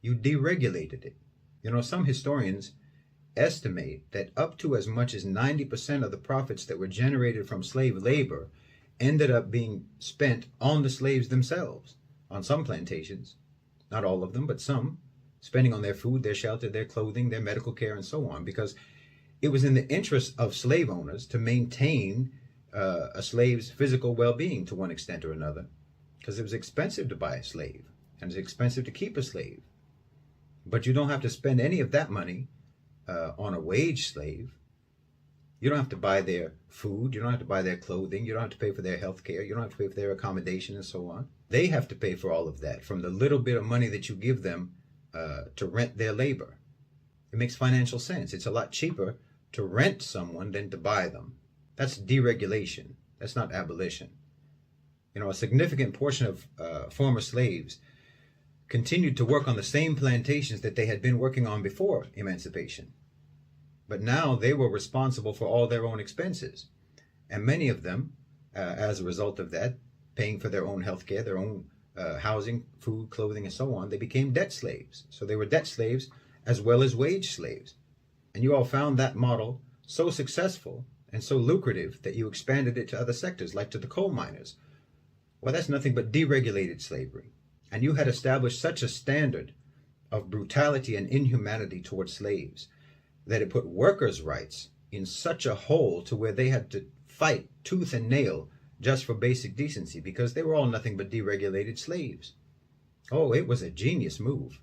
You deregulated it. Some historians estimate that up to as much as 90% of the profits that were generated from slave labor ended up being spent on the slaves themselves, on some plantations. Not all of them, but some, spending on their food, their shelter, their clothing, their medical care, and so on, because it was in the interest of slave owners to maintain a slave's physical well-being to one extent or another, because it was expensive to buy a slave, and it's expensive to keep a slave. But you don't have to spend any of that money on a wage slave. You don't have to buy their food. You don't have to buy their clothing. You don't have to pay for their health care. You don't have to pay for their accommodation and so on. They have to pay for all of that from the little bit of money that you give them to rent their labor. It makes financial sense. It's a lot cheaper to rent someone than to buy them. That's deregulation. That's not abolition. A significant portion of former slaves continued to work on the same plantations that they had been working on before emancipation. But now they were responsible for all their own expenses. And many of them, as a result of that, paying for their own health care, their own housing, food, clothing, and so on, they became debt slaves. So they were debt slaves as well as wage slaves. And you all found that model so successful and so lucrative that you expanded it to other sectors, like to the coal miners. Well, that's nothing but deregulated slavery. And you had established such a standard of brutality and inhumanity towards slaves that it put workers' rights in such a hole to where they had to fight tooth and nail just for basic decency, because they were all nothing but deregulated slaves. Oh, it was a genius move.